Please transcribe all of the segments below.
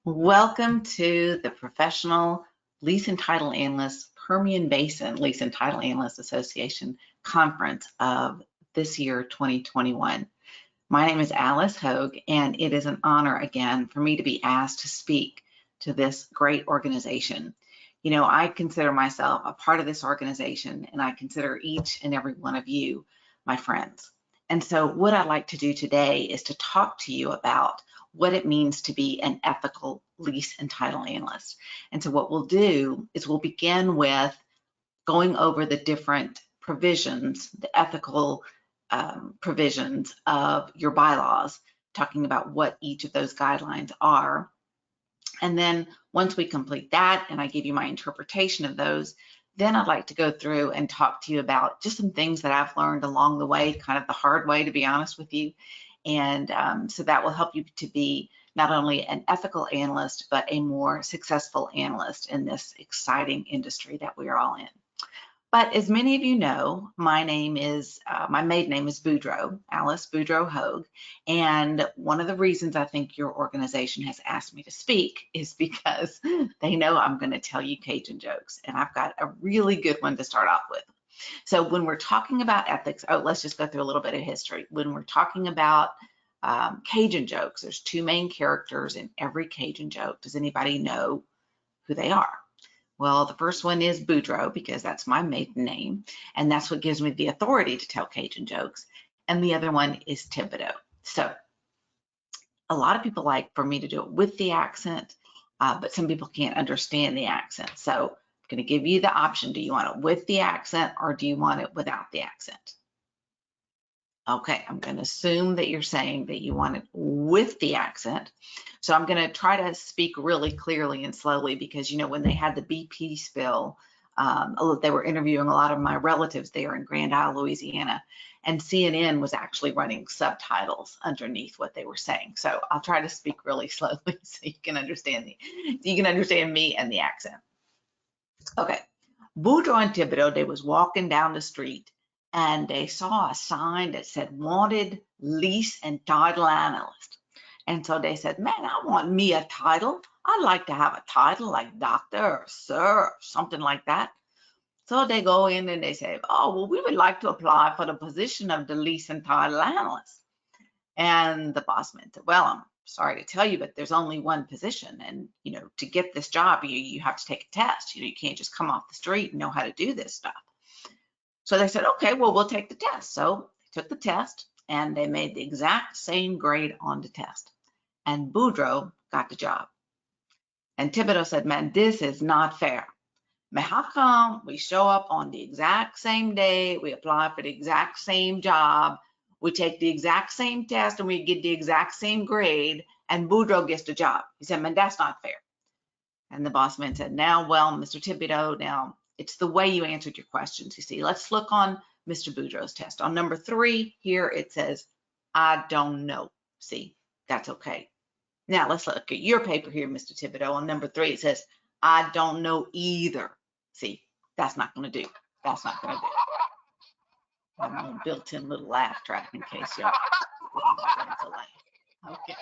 Welcome to the Professional Lease and Title Analysts Permian Basin Lease and Title Analysts Association Conference of this year, 2021. My name is Alice Hogue, and it is an honor again for me to be asked to speak to this great organization. You know, I consider myself a part of this organization, and I consider each and every one of you my friends. And so what I'd like to do today is to talk to you about what it means to be an ethical lease and title analyst. And so what we'll do is we'll begin with going over the different provisions, the ethical provisions of your bylaws, talking about what each of those guidelines are. And then once we complete that and I give you my interpretation of those, then I'd like to go through and talk to you about just some things that I've learned along the way, kind of the hard way, to be honest with you. And so that will help you to be not only an ethical analyst, but a more successful analyst in this exciting industry that we are all in. But as many of you know, my maiden name is Boudreaux, Alice Boudreaux Hogue. And one of the reasons I think your organization has asked me to speak is because they know I'm going to tell you Cajun jokes. And I've got a really good one to start off with. So when we're talking about ethics, let's just go through a little bit of history. When we're talking about Cajun jokes, there's two main characters in every Cajun joke. Does anybody know who they are? Well, the first one is Boudreaux, because that's my maiden name, and that's what gives me the authority to tell Cajun jokes. And the other one is Thibodeau. So a lot of people like for me to do it with the accent, but some people can't understand the accent. So I'm going to give you the option. Do you want it with the accent or do you want it without the accent? Okay, I'm going to assume that you're saying that you want it with the accent. So I'm going to try to speak really clearly and slowly because, you know, when they had the BP spill, they were interviewing a lot of my relatives there in Grand Isle, Louisiana, and CNN was actually running subtitles underneath what they were saying. So I'll try to speak really slowly so you can understand me and the accent. Okay, Boudreaux and Thibodeau, they was walking down the street and they saw a sign that said wanted lease and title analyst. And so they said, man, I want me a title. I'd like to have a title like doctor or sir or something like that. So they go in and they say, oh, well, we would like to apply for the position of the lease and title analyst. And the boss man said, well, I'm sorry to tell you, but there's only one position. And, you know, to get this job, you have to take a test. You know, you can't just come off the street and know how to do this stuff. So they said, okay, well, we'll take the test. So they took the test and they made the exact same grade on the test. And Boudreaux got the job. And Thibodeau said, man, this is not fair. Man, how come we show up on the exact same day, we apply for the exact same job, we take the exact same test and we get the exact same grade, and Boudreaux gets the job? He said, man, that's not fair. And the boss man said, now, well, Mr. Thibodeau, now it's the way you answered your questions. You see, let's look on Mr. Boudreaux's test. On number 3 here, it says, I don't know. See, that's okay. Now let's look at your paper here, Mr. Thibodeau. On number 3, it says, I don't know either. See, that's not going to do. That's not going to do. I'm on a built-in little laugh track in case y'all laugh. Okay.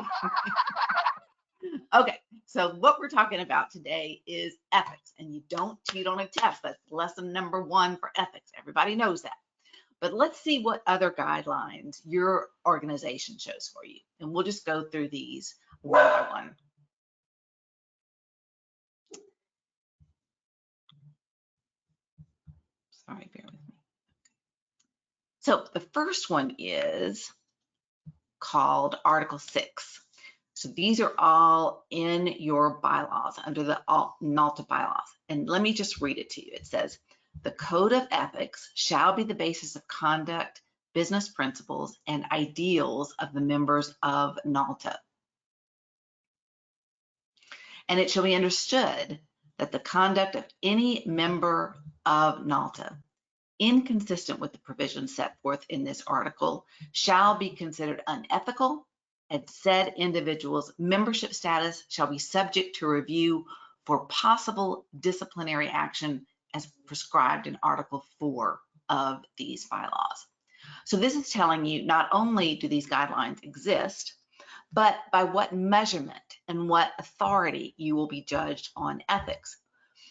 Okay, so what we're talking about today is ethics, and you don't cheat on a test. That's lesson number 1 for ethics. Everybody knows that. But let's see what other guidelines your organization shows for you, and we'll just go through these one by one. Sorry, bear with me. So the first one is called Article 6. So these are all in your bylaws under the NALTA bylaws. And let me just read it to you. It says, the code of ethics shall be the basis of conduct, business principles, and ideals of the members of NALTA. And it shall be understood that the conduct of any member of NALTA inconsistent with the provisions set forth in this article shall be considered unethical, and said individual's membership status shall be subject to review for possible disciplinary action as prescribed in Article 4 of these bylaws. So this is telling you not only do these guidelines exist, but by what measurement and what authority you will be judged on ethics.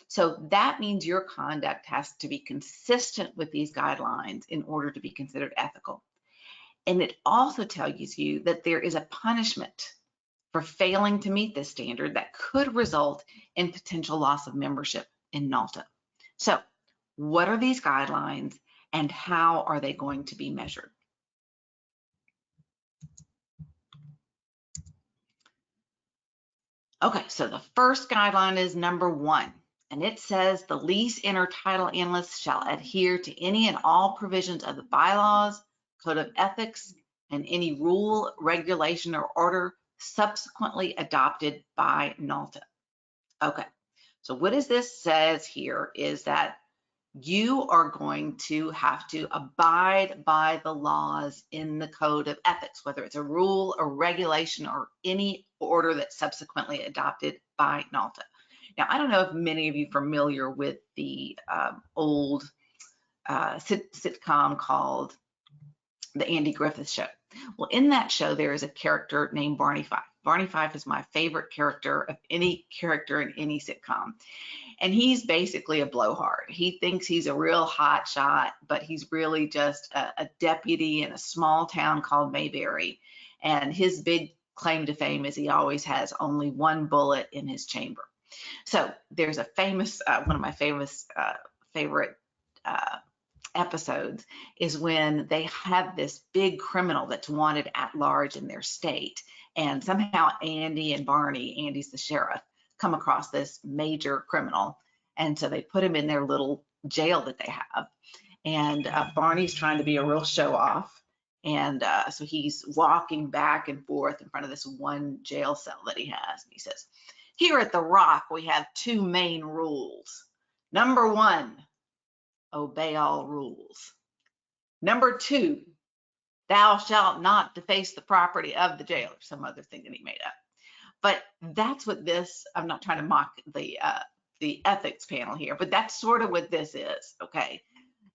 So that means your conduct has to be consistent with these guidelines in order to be considered ethical. And it also tells you that there is a punishment for failing to meet this standard that could result in potential loss of membership in NALTA. So what are these guidelines and how are they going to be measured? Okay, so the first guideline is number 1, and it says the lease intertitle analyst shall adhere to any and all provisions of the bylaws, code of ethics, and any rule, regulation, or order subsequently adopted by NALTA. Okay, so what this says here is that you are going to have to abide by the laws in the code of ethics, whether it's a rule or regulation or any order that's subsequently adopted by NALTA. Now, I don't know if many of you are familiar with the old sitcom called The Andy Griffith Show. Well, in that show, there is a character named Barney Fife. Barney Fife is my favorite character of any character in any sitcom. And he's basically a blowhard. He thinks he's a real hot shot, but he's really just a deputy in a small town called Mayberry. And his big claim to fame is he always has only one bullet in his chamber. So there's a famous, one of my famous favorite episodes is when they have this big criminal that's wanted at large in their state. And somehow Andy and Barney, Andy's the sheriff, come across this major criminal. And so they put him in their little jail that they have. And Barney's trying to be a real show off. And so he's walking back and forth in front of this one jail cell that he has. And he says, "Here at the Rock, we have 2 main rules. Number 1, obey all rules. Number 2, thou shalt not deface the property of the jail," or some other thing that he made up. But that's what this, I'm not trying to mock the ethics panel here, but that's sort of what this is, okay?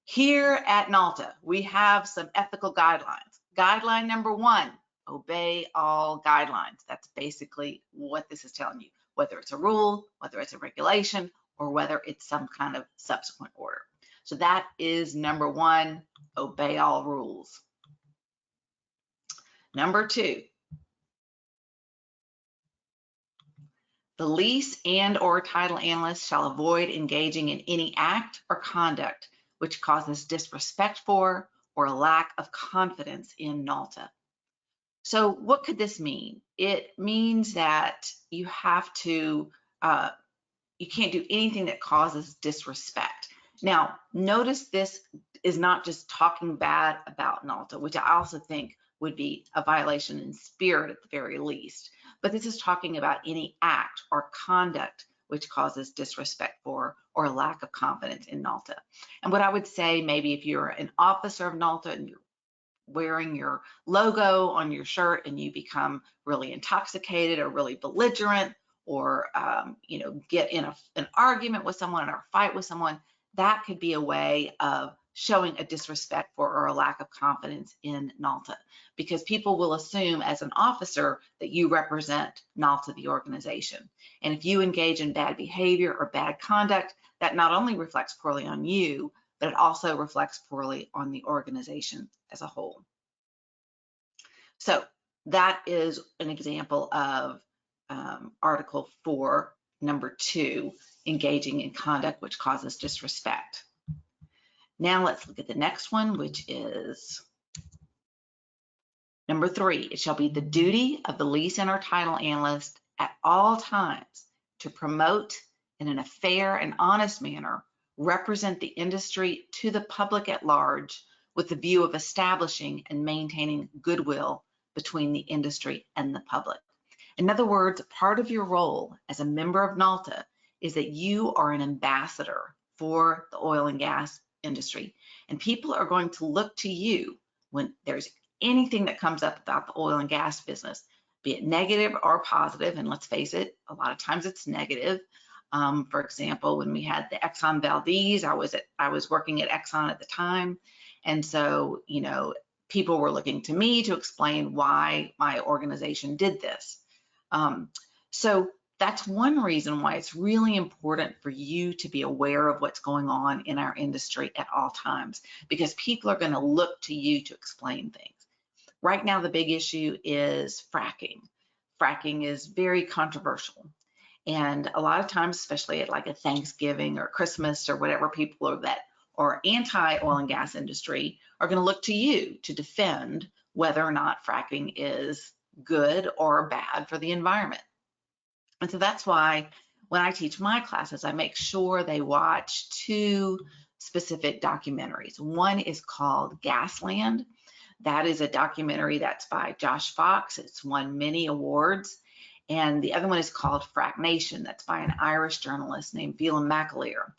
Here at NALTA, we have some ethical guidelines. Guideline number 1, obey all guidelines. That's basically what this is telling you, whether it's a rule, whether it's a regulation, or whether it's some kind of subsequent order. So that is number 1, obey all rules. Number 2, the lease and or title analyst shall avoid engaging in any act or conduct which causes disrespect for or a lack of confidence in NALTA. So what could this mean? It means that you have to, you can't do anything that causes disrespect. Now, notice this is not just talking bad about NALTA, which I also think would be a violation in spirit at the very least. But this is talking about any act or conduct which causes disrespect for or a lack of confidence in NALTA. And what I would say, maybe if you're an officer of NALTA and you're wearing your logo on your shirt and you become really intoxicated or really belligerent, or you know, get in an argument with someone or a fight with someone, that could be a way of showing a disrespect for or a lack of confidence in NALTA, because people will assume as an officer that you represent NALTA, the organization. And if you engage in bad behavior or bad conduct, that not only reflects poorly on you, but it also reflects poorly on the organization as a whole. So that is an example of Article 4, number 2, engaging in conduct which causes disrespect. Now let's look at the next one, which is number 3. It shall be the duty of the lease and or title analyst at all times to promote in a fair and honest manner, represent the industry to the public at large with the view of establishing and maintaining goodwill between the industry and the public. In other words, part of your role as a member of NALTA is that you are an ambassador for the oil and gas industry, And people are going to look to you when there's anything that comes up about the oil and gas business, be it negative or positive. And let's face it, a lot of times it's negative. For example, when we had the Exxon Valdez, I was working at Exxon at the time. And so, people were looking to me to explain why my organization did this. So that's one reason why it's really important for you to be aware of what's going on in our industry at all times, because people are going to look to you to explain things. Right now, the big issue is fracking. Fracking is very controversial. And a lot of times, especially at like a Thanksgiving or Christmas or whatever, people are anti-oil and gas industry are going to look to you to defend whether or not fracking is good or bad for the environment. And so that's why when I teach my classes, I make sure they watch two specific documentaries. One is called Gasland. That is a documentary that's by Josh Fox. It's won many awards. And the other one is called Frack Nation. That's by an Irish journalist named Phelan McAleer.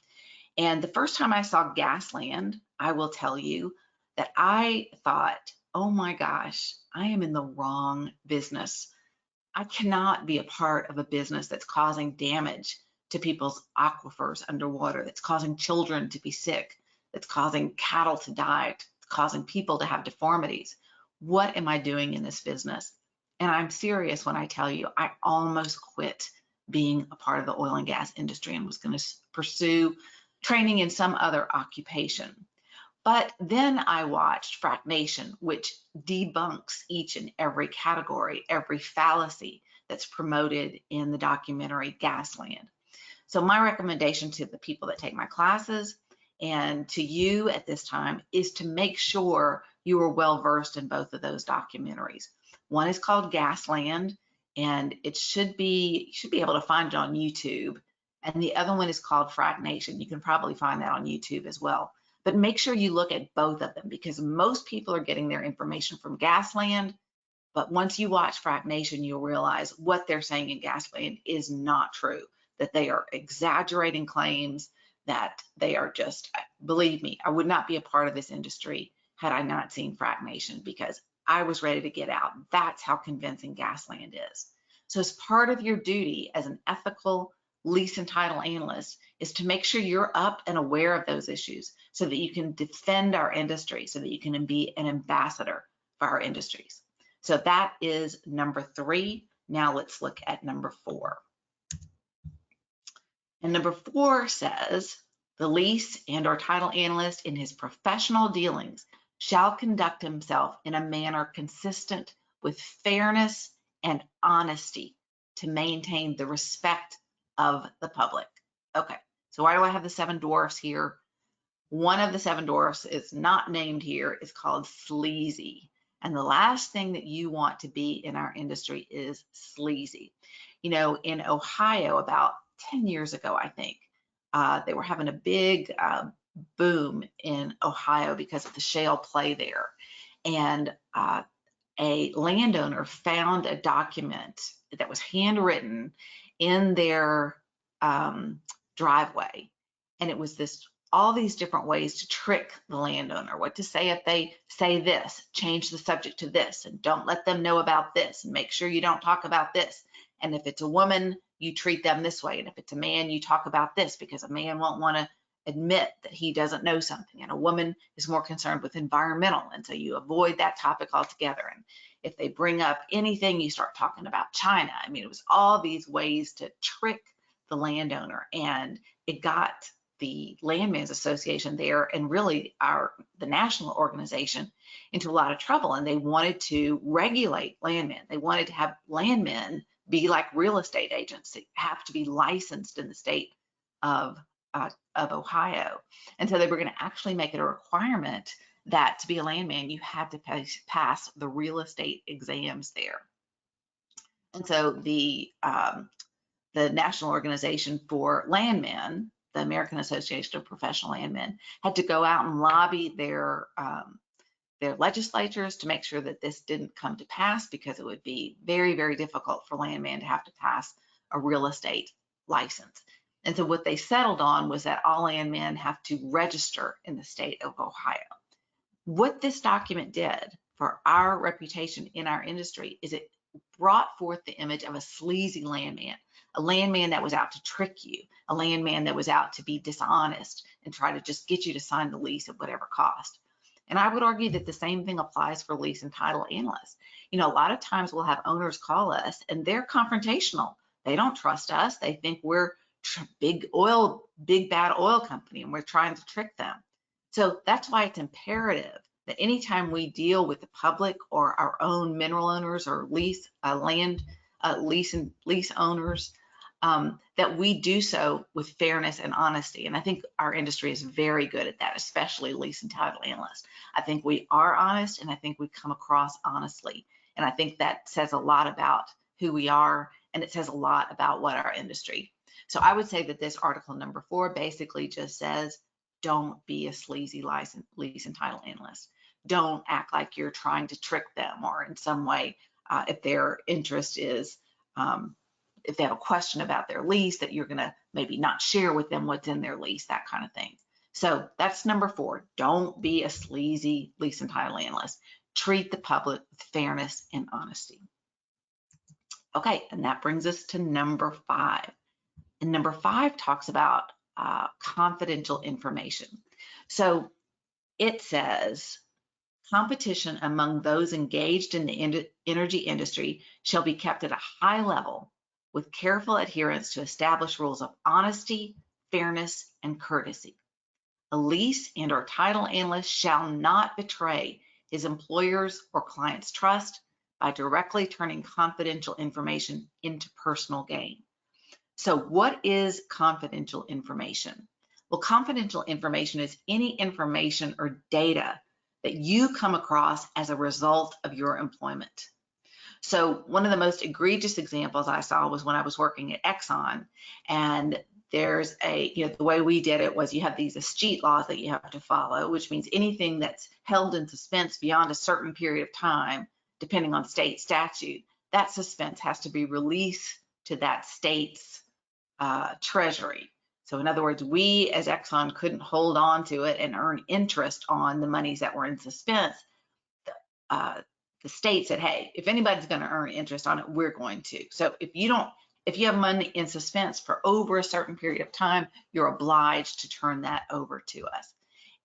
And the first time I saw Gasland, I will tell you that I thought, oh my gosh, I am in the wrong business. I cannot be a part of a business that's causing damage to people's aquifers underwater, that's causing children to be sick, that's causing cattle to die, causing people to have deformities. What am I doing in this business? And I'm serious when I tell you, I almost quit being a part of the oil and gas industry and was going to pursue training in some other occupation. But then I watched Frack Nation, which debunks each and every category, every fallacy that's promoted in the documentary Gasland. So my recommendation to the people that take my classes and to you at this time is to make sure you are well versed in both of those documentaries. One is called Gasland, and you should be able to find it on YouTube. And the other one is called Frack Nation. You can probably find that on YouTube as well. But make sure you look at both of them, because most people are getting their information from Gasland. But once you watch Frack Nation, you'll realize what they're saying in Gasland is not true, that they are exaggerating claims, that they are just, believe me, I would not be a part of this industry had I not seen Frack Nation, because I was ready to get out. That's how convincing Gasland is. So as part of your duty as an ethical lease and title analyst is to make sure you're up and aware of those issues so that you can defend our industry, so that you can be an ambassador for our industries. So that is number 3. Now let's look at number 4. And number 4 says, the lease and or title analyst in his professional dealings shall conduct himself in a manner consistent with fairness and honesty to maintain the respect of the public. Okay, so why do I have the 7 dwarfs here? One of the 7 dwarfs is not named here, is called sleazy. And the last thing that you want to be in our industry is sleazy. In Ohio, about 10 years ago, I think, they were having a big boom in Ohio because of the shale play there. And a landowner found a document that was handwritten in their driveway. And it was all these different ways to trick the landowner, what to say if they say this, change the subject to this, and don't let them know about this, and make sure you don't talk about this. And if it's a woman, you treat them this way. And if it's a man, you talk about this, because a man won't want to admit that he doesn't know something. And a woman is more concerned with environmental. And so you avoid that topic altogether. And if they bring up anything, you start talking about China. I mean, it was all these ways to trick the landowner. And it got the Landmen's Association there, and really the national organization, into a lot of trouble. And they wanted to regulate landmen. They wanted to have landmen be like real estate agents. They have to be licensed in the state of Ohio. And so they were going to actually make it a requirement that to be a landman, you had to pass the real estate exams there. And so the National Organization for Landmen, the American Association of Professional Landmen, had to go out and lobby their legislatures to make sure that this didn't come to pass, because it would be very, very difficult for landmen to have to pass a real estate license. And so what they settled on was that all landmen have to register in the state of Ohio. What this document did for our reputation in our industry is it brought forth the image of a sleazy landman, a landman that was out to trick you, a landman that was out to be dishonest and try to just get you to sign the lease at whatever cost. And I would argue that the same thing applies for lease and title analysts. You know, a lot of times we'll have owners call us and they're confrontational. They don't trust us. They think we're big bad oil company and we're trying to trick them. So that's why it's imperative that anytime we deal with the public or our own mineral owners or lease owners, that we do so with fairness and honesty. And I think our industry is very good at that, especially lease and title analysts. I think we are honest, and I think we come across honestly. And I think that says a lot about who we are, and it says a lot about what our industry. So I would say that this article number 4 basically just says, don't be a sleazy lease and title analyst. Don't act like you're trying to trick them, or in some way, if their interest is, if they have a question about their lease, that you're going to maybe not share with them what's in their lease, that kind of thing. So that's number 4. Don't be a sleazy lease and title analyst. Treat the public with fairness and honesty. Okay, and that brings us to number 5. And number 5 talks about confidential information. So it says, competition among those engaged in the energy industry shall be kept at a high level with careful adherence to established rules of honesty, fairness, and courtesy. A lease and or title analyst shall not betray his employer's or client's trust by directly turning confidential information into personal gain. So what is confidential information? Well, confidential information is any information or data that you come across as a result of your employment. So one of the most egregious examples I saw was when I was working at Exxon, and there's the way we did it was you have these escheat laws that you have to follow, which means anything that's held in suspense beyond a certain period of time, depending on state statute, that suspense has to be released to that state's treasury. So in other words, we as Exxon couldn't hold on to it and earn interest on the monies that were in suspense. The state said, hey, if anybody's going to earn interest on it, we're going to. So if you have money in suspense for over a certain period of time, you're obliged to turn that over to us.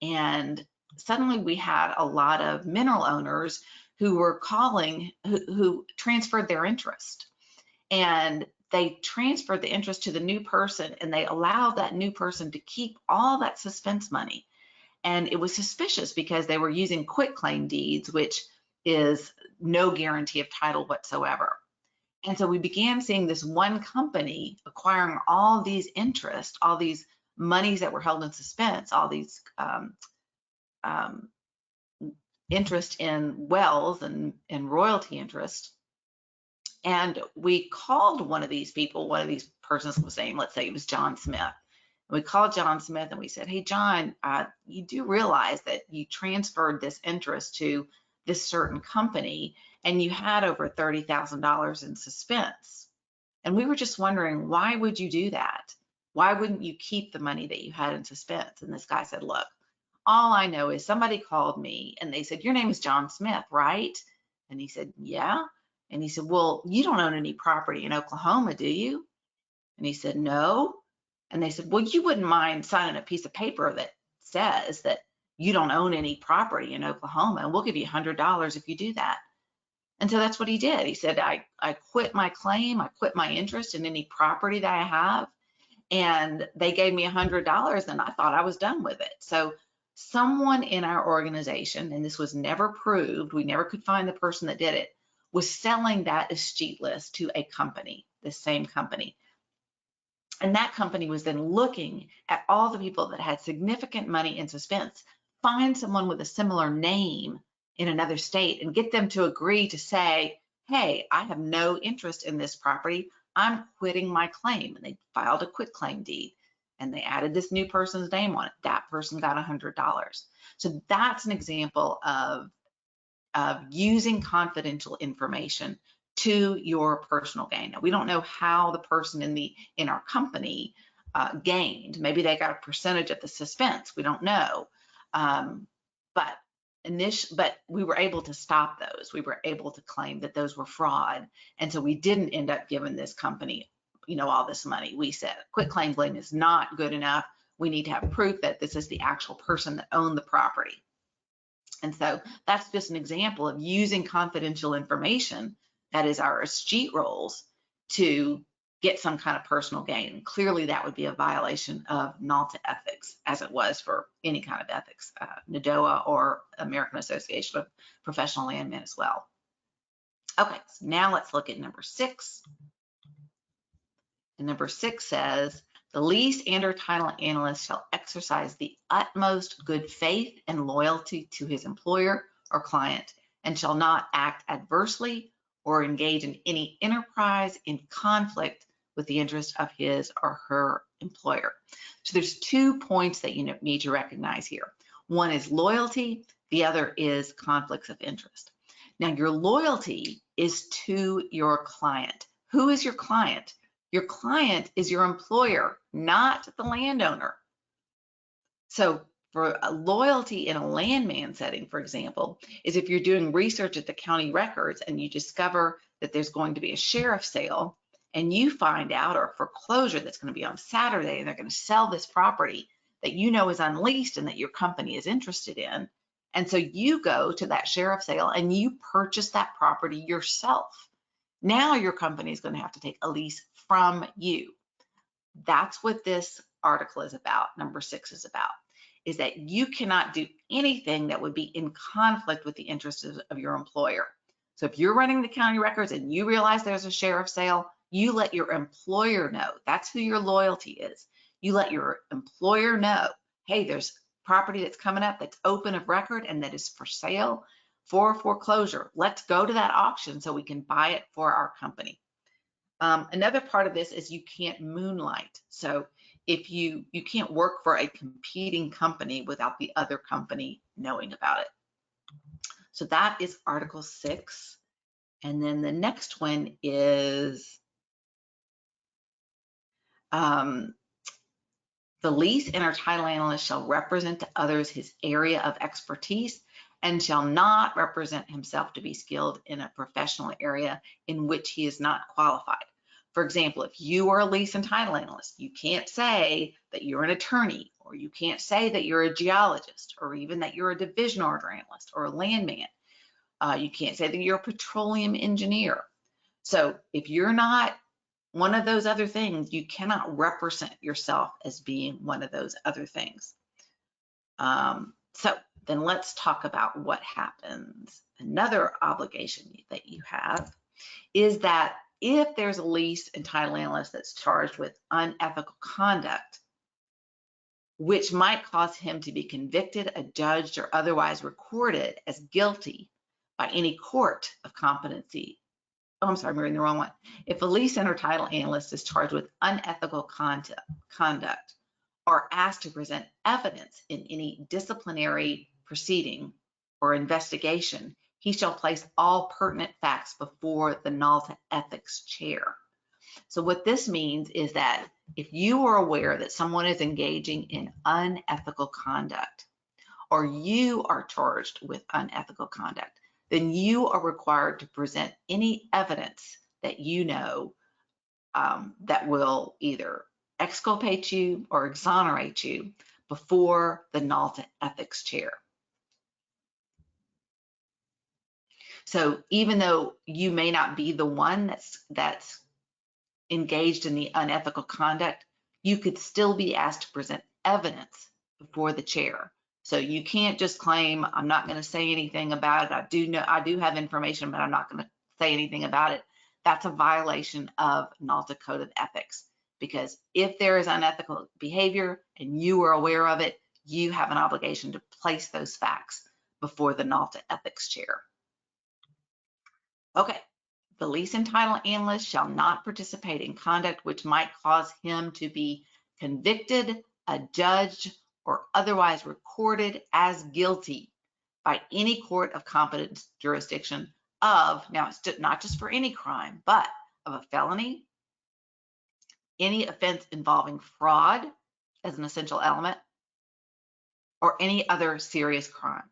And suddenly we had a lot of mineral owners who were calling, who transferred their interest. And they transferred the interest to the new person, and they allowed that new person to keep all that suspense money. And it was suspicious because they were using quitclaim deeds, which is no guarantee of title whatsoever. And so we began seeing this one company acquiring all these interest, all these monies that were held in suspense, all these interest in wells and royalty interest. And we called one of these people, one of these persons was saying, let's say it was John Smith. And we called John Smith and we said, hey, John, you do realize that you transferred this interest to this certain company and you had over $30,000 in suspense. And we were just wondering, why would you do that? Why wouldn't you keep the money that you had in suspense? And this guy said, look, all I know is somebody called me and they said, your name is John Smith, right? And he said, yeah. And he said, well, you don't own any property in Oklahoma, do you? And he said, no. And they said, well, you wouldn't mind signing a piece of paper that says that you don't own any property in Oklahoma, and we'll give you $100 if you do that. And so that's what he did. He said, I quit my claim, I quit my interest in any property that I have, and they gave me $100, and I thought I was done with it. So someone in our organization, and this was never proved, we never could find the person that did it, was selling that escheat list to a company, the same company. And that company was then looking at all the people that had significant money in suspense, find someone with a similar name in another state and get them to agree to say, hey, I have no interest in this property, I'm quitting my claim. And they filed a quitclaim deed and they added this new person's name on it. That person got $100. So that's an example of using confidential information to your personal gain. Now, we don't know how the person in our company gained. Maybe they got a percentage of the suspense. We don't know. But we were able to stop those. We were able to claim that those were fraud. And so we didn't end up giving this company, all this money. We said quitclaim lien is not good enough. We need to have proof that this is the actual person that owned the property. And so that's just an example of using confidential information, that is our escheat rolls, to get some kind of personal gain. And clearly that would be a violation of NALTA ethics, as it was for any kind of ethics, NADOA or American Association of Professional Landmen as well. Okay, so now let's look at number 6. And number 6 says, the lease and/or title analyst shall exercise the utmost good faith and loyalty to his employer or client, and shall not act adversely or engage in any enterprise in conflict with the interest of his or her employer. So there's 2 points that you need to recognize here. One is loyalty, the other is conflicts of interest. Now, your loyalty is to your client. Who is your client? Your client is your employer, not the landowner. So for a loyalty in a landman setting, for example, is if you're doing research at the county records and you discover that there's going to be a sheriff's sale, and you find out, or a foreclosure that's going to be on Saturday, and they're going to sell this property that you know is unleased and that your company is interested in. And so you go to that sheriff's sale and you purchase that property yourself. Now your company is going to have to take a lease from you. That's what this article is about, number 6 is about, is that you cannot do anything that would be in conflict with the interests of your employer. So if you're running the county records and you realize there's a sheriff's sale, you let your employer know. That's who your loyalty is. You let your employer know, hey, there's property that's coming up that's open of record and that is for sale for foreclosure. Let's go to that auction so we can buy it for our company. Another part of this is you can't moonlight. So if you can't work for a competing company without the other company knowing about it. So that is Article 6. And then the next one is the lease and/or title analyst shall represent to others his area of expertise and shall not represent himself to be skilled in a professional area in which he is not qualified. For example, if you are a lease and title analyst, you can't say that you're an attorney, or you can't say that you're a geologist, or even that you're a division order analyst or a landman. You can't say that you're a petroleum engineer. So if you're not one of those other things, you cannot represent yourself as being one of those other things. So then let's talk about what happens. Another obligation that you have is that if there's a lease and title analyst that's charged with unethical conduct, which might cause him to be convicted, adjudged, or otherwise recorded as guilty by any court of competency. Oh, I'm sorry, I'm reading the wrong one. If a lease and or title analyst is charged with unethical conduct or asked to present evidence in any disciplinary proceeding or investigation, he shall place all pertinent facts before the NALTA ethics chair. So what this means is that if you are aware that someone is engaging in unethical conduct, or you are charged with unethical conduct, then you are required to present any evidence that you know that will either exculpate you or exonerate you before the NALTA ethics chair. So even though you may not be the one that's engaged in the unethical conduct, you could still be asked to present evidence before the chair. So you can't just claim, I'm not going to say anything about it. I do have information, but I'm not going to say anything about it. That's a violation of NALTA Code of Ethics, because if there is unethical behavior and you are aware of it, you have an obligation to place those facts before the NALTA ethics chair. Okay, the lease and title analyst shall not participate in conduct which might cause him to be convicted, adjudged, or otherwise recorded as guilty by any court of competent jurisdiction of, now it's not just for any crime, but of a felony, any offense involving fraud as an essential element, or any other serious crime.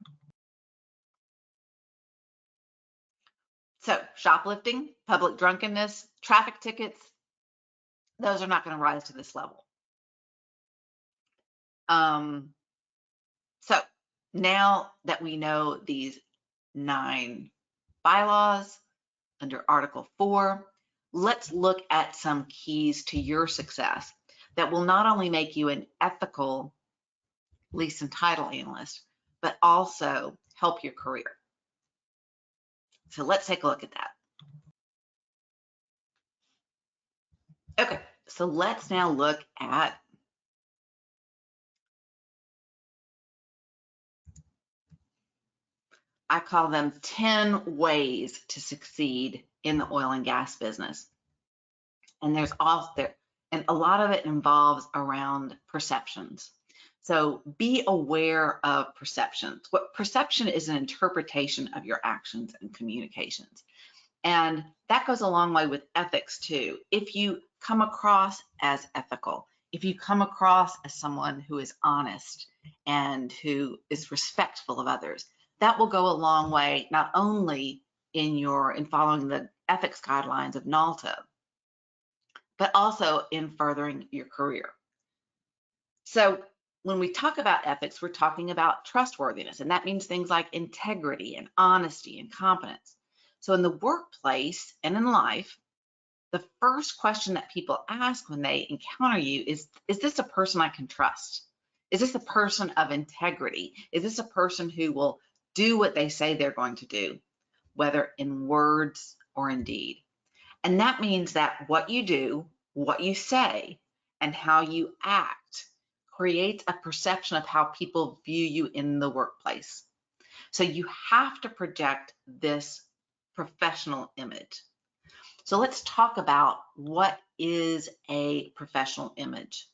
So shoplifting, public drunkenness, traffic tickets, those are not going to rise to this level. So now that we know these 9 bylaws under Article 4, let's look at some keys to your success that will not only make you an ethical lease and title analyst, but also help your career. So let's take a look at that. Okay, so let's now look at I call them 10 ways to succeed in the oil and gas business. And there's also, and a lot of it involves around perceptions. So be aware of perceptions. What perception is an interpretation of your actions and communications. And that goes a long way with ethics too. If you come across as ethical, if you come across as someone who is honest and who is respectful of others, that will go a long way, not only in following the ethics guidelines of NALTA, but also in furthering your career. So when we talk about ethics, we're talking about trustworthiness, and that means things like integrity and honesty and competence. So in the workplace and in life, the first question that people ask when they encounter you is this a person I can trust? Is this a person of integrity? Is this a person who will do what they say they're going to do, whether in words or in deed? And that means that what you do, what you say, and how you act creates a perception of how people view you in the workplace. So you have to project this professional image. So let's talk about what is a professional image.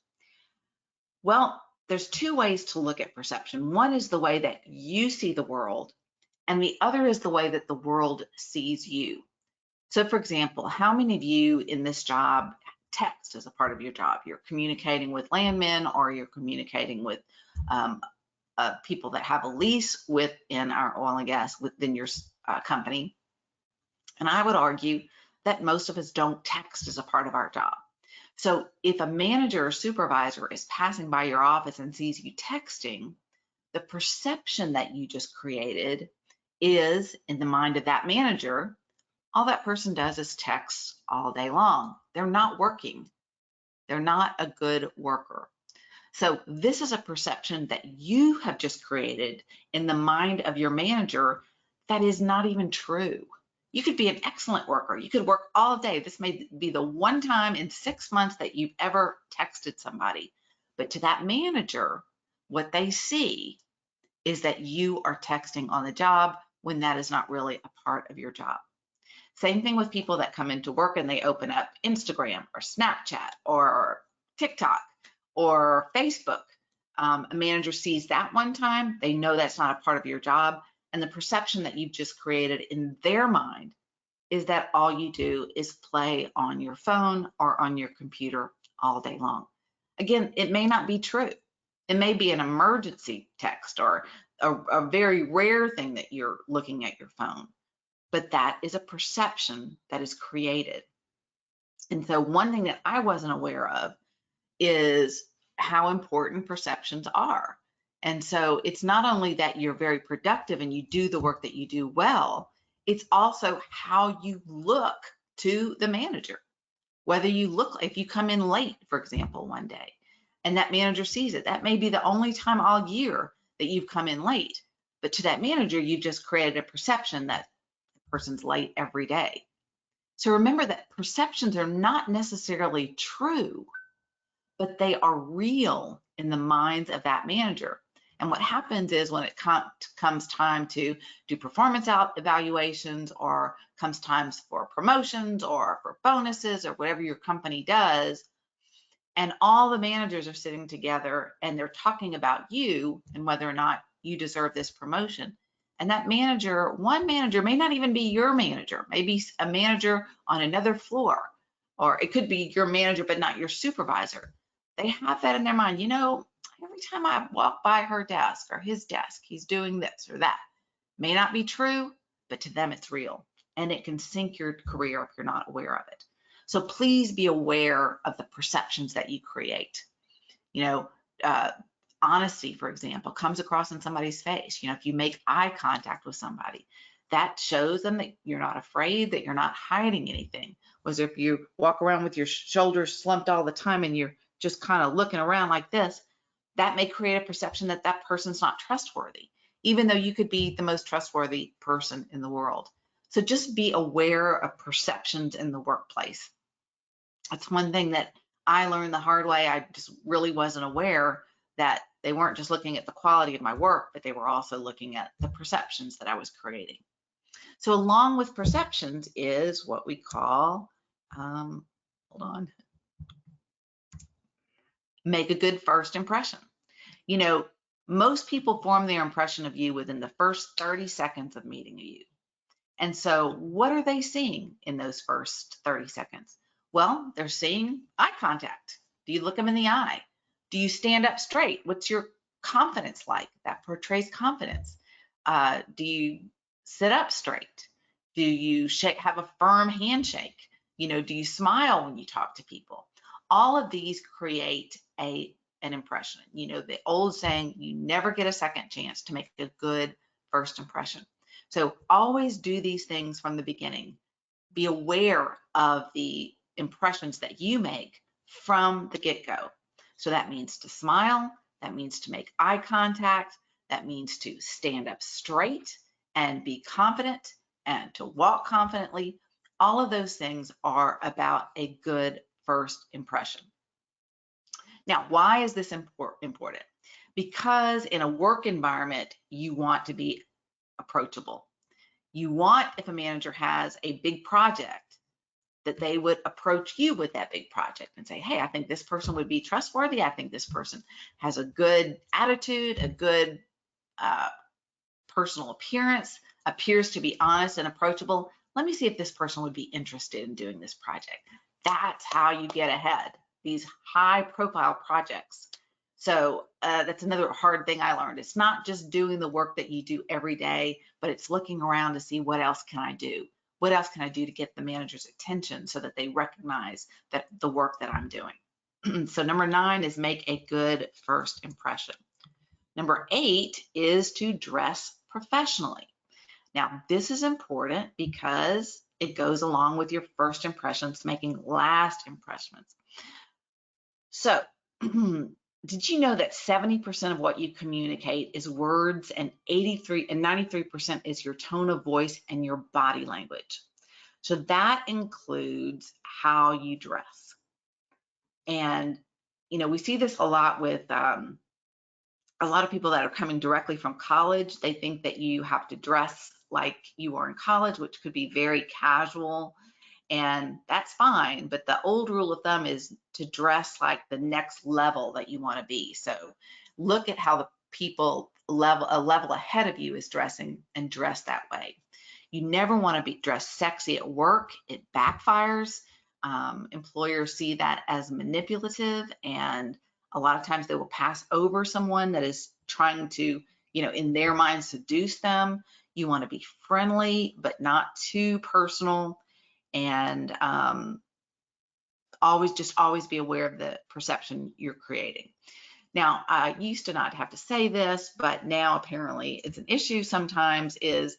Well, there's 2 ways to look at perception. One is the way that you see the world, and the other is the way that the world sees you. So for example, how many of you in this job text as a part of your job? You're communicating with landmen, or you're communicating with people that have a lease within our oil and gas within your company. And I would argue that most of us don't text as a part of our job. So if a manager or supervisor is passing by your office and sees you texting, the perception that you just created is, in the mind of that manager, all that person does is text all day long. They're not working. They're not a good worker. So this is a perception that you have just created in the mind of your manager that is not even true. You could be an excellent worker. You could work all day. This may be the one time in 6 months that you've ever texted somebody. But to that manager, what they see is that you are texting on the job when that is not really a part of your job. Same thing with people that come into work and they open up Instagram or Snapchat or TikTok or Facebook. A manager sees that one time, they know that's not a part of your job, and the perception that you've just created in their mind is that all you do is play on your phone or on your computer all day long. Again, it may not be true. It may be an emergency text or a very rare thing that you're looking at your phone, but that is a perception that is created. And so one thing that I wasn't aware of is how important perceptions are. And so it's not only that you're very productive and you do the work that you do well, it's also how you look to the manager. Whether you look, if you come in late, for example, one day, and that manager sees it, that may be the only time all year that you've come in late. But to that manager, you've just created a perception that the person's late every day. So remember that perceptions are not necessarily true, but they are real in the minds of that manager. And what happens is when it comes time to do performance evaluations, or comes times for promotions or for bonuses or whatever your company does, and all the managers are sitting together and they're talking about you and whether or not you deserve this promotion. And that manager, one manager may not even be your manager, maybe a manager on another floor, or it could be your manager, but not your supervisor. They have that in their mind. You know, every time I walk by her desk or his desk, he's doing this or that. May not be true, but to them it's real. And it can sink your career if you're not aware of it. So please be aware of the perceptions that you create. You know, honesty, for example, comes across in somebody's face. You know, if you make eye contact with somebody, that shows them that you're not afraid, that you're not hiding anything. Whereas if you walk around with your shoulders slumped all the time and you're just kind of looking around like this, that may create a perception that that person's not trustworthy, even though you could be the most trustworthy person in the world. So just be aware of perceptions in the workplace. That's one thing that I learned the hard way. I just really wasn't aware that they weren't just looking at the quality of my work, but they were also looking at the perceptions that I was creating. So along with perceptions is what we call, hold on, make a good first impression. You know, most people form their impression of you within the first 30 seconds of meeting you. And so what are they seeing in those first 30 seconds? Well, they're seeing eye contact. Do you look them in the eye? Do you stand up straight? What's your confidence like? That portrays confidence. Do you sit up straight? Do you have a firm handshake? You know, do you smile when you talk to people? All of these create an impression. You know, the old saying, you never get a second chance to make a good first impression. So always do these things from the beginning. Be aware of the impressions that you make from the get-go. So that means to smile, that means to make eye contact, that means to stand up straight and be confident and to walk confidently. All of those things are about a good first impression. Now, why is this important? Because in a work environment, you want to be approachable. You want, if a manager has a big project, that they would approach you with that big project and say, hey, I think this person would be trustworthy. I think this person has a good attitude, a good personal appearance, appears to be honest and approachable. Let me see if this person would be interested in doing this project. That's how you get ahead, these high profile projects. So that's another hard thing I learned. It's not just doing the work that you do every day, but it's looking around to see what else can I do? What else can I do to get the manager's attention so that they recognize that the work that I'm doing? So number 9 is make a good first impression. Number 8 is to dress professionally. Now, this is important because it goes along with your first impressions, making last impressions. So, did you know that 70% of what you communicate is words and 93% is your tone of voice and your body language? So that includes how you dress. And, you know, we see this a lot with a lot of people that are coming directly from college. They think that you have to dress like you were in college, which could be very casual, and that's fine. But the old rule of thumb is to dress like the next level that you want to be. So look at how the people a level ahead of you is dressing and dress that way. You never want to be dressed sexy at work. It backfires. Employers see that as manipulative, and a lot of times they will pass over someone that is trying to, you know, in their mind, seduce them. You want to be friendly, but not too personal. And always be aware of the perception you're creating. Now, I used to not have to say this, but now apparently it's an issue sometimes, is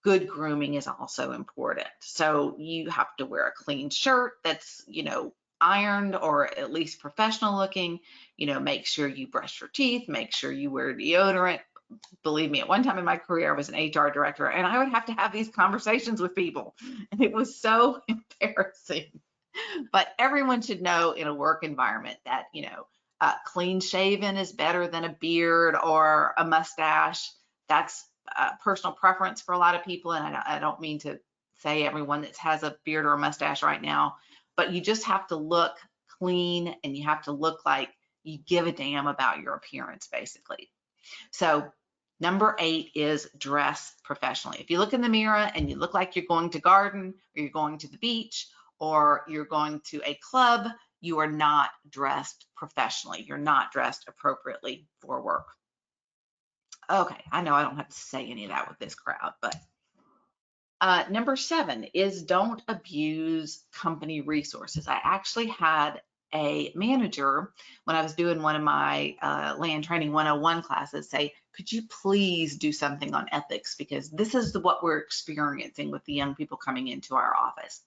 good grooming is also important. So you have to wear a clean shirt that's, you know, ironed or at least professional looking. You know, make sure you brush your teeth, make sure you wear deodorant. Believe me, at one time in my career, I was an HR director and I would have to have these conversations with people, and it was so embarrassing. But everyone should know in a work environment that, you know, clean shaven is better than a beard or a mustache. That's personal preference for a lot of people, and I don't mean to say everyone that has a beard or a mustache right now, but you just have to look clean and you have to look like you give a damn about your appearance, basically. So number 8 is dress professionally. If you look in the mirror and you look like you're going to garden or you're going to the beach, or you're going to a club, you are not dressed professionally. You're not dressed appropriately for work. Okay, I know I don't have to say any of that with this crowd, but number 7 is don't abuse company resources. I actually had a manager when I was doing one of my Land Training 101 classes say, could you please do something on ethics, because this is what we're experiencing with the young people coming into our office.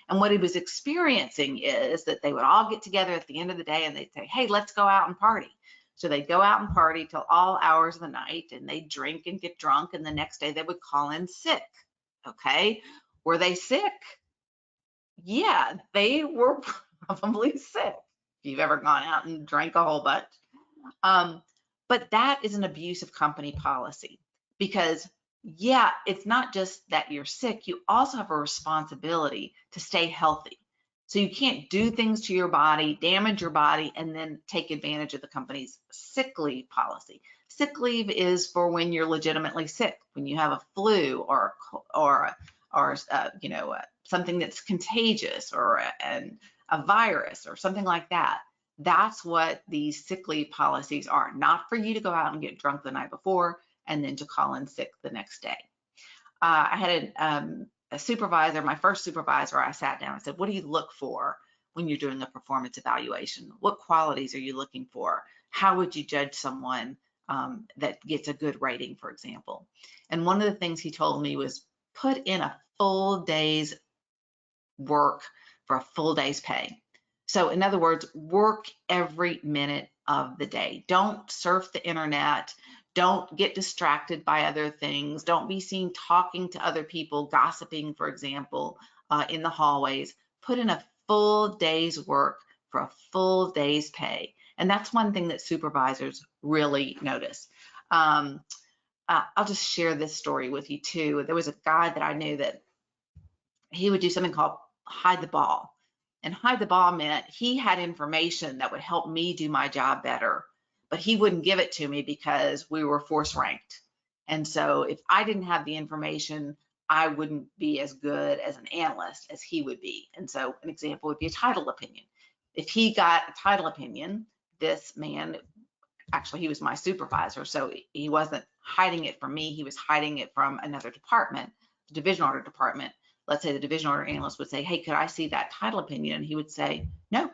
And what he was experiencing is that they would all get together at the end of the day and they'd say, hey, let's go out and party. So they'd go out and party till all hours of the night, and they'd drink and get drunk, and the next day they would call in sick. Okay, were they sick? Yeah, they were probably sick, if you've ever gone out and drank a whole bunch. But that is an abuse of company policy, because yeah, it's not just that you're sick, you also have a responsibility to stay healthy. So you can't do things to your body, damage your body, and then take advantage of the company's sick leave policy. Sick leave is for when you're legitimately sick, when you have a flu or something that's contagious, or a virus or something like that. That's what these sick leave policies are, not for you to go out and get drunk the night before and then to call in sick the next day. I had a supervisor, my first supervisor, I sat down and said, what do you look for when you're doing a performance evaluation? What qualities are you looking for? How would you judge someone that gets a good rating, for example? And one of the things he told me was put in a full day's work for a full day's pay. So in other words, work every minute of the day. Don't surf the internet. Don't get distracted by other things. Don't be seen talking to other people, gossiping, for example, in the hallways. Put in a full day's work for a full day's pay. And that's one thing that supervisors really notice. I'll just share this story with you too. There was a guy that I knew that he would do something called hide the ball. And hide the ball meant he had information that would help me do my job better, but he wouldn't give it to me because we were force ranked. And so if I didn't have the information, I wouldn't be as good as an analyst as he would be. And so an example would be a title opinion. If he got a title opinion, this man, actually he was my supervisor, so he wasn't hiding it from me, he was hiding it from another department, the division order department. Let's say the division order analyst would say, hey, could I see that title opinion? And he would say, no, you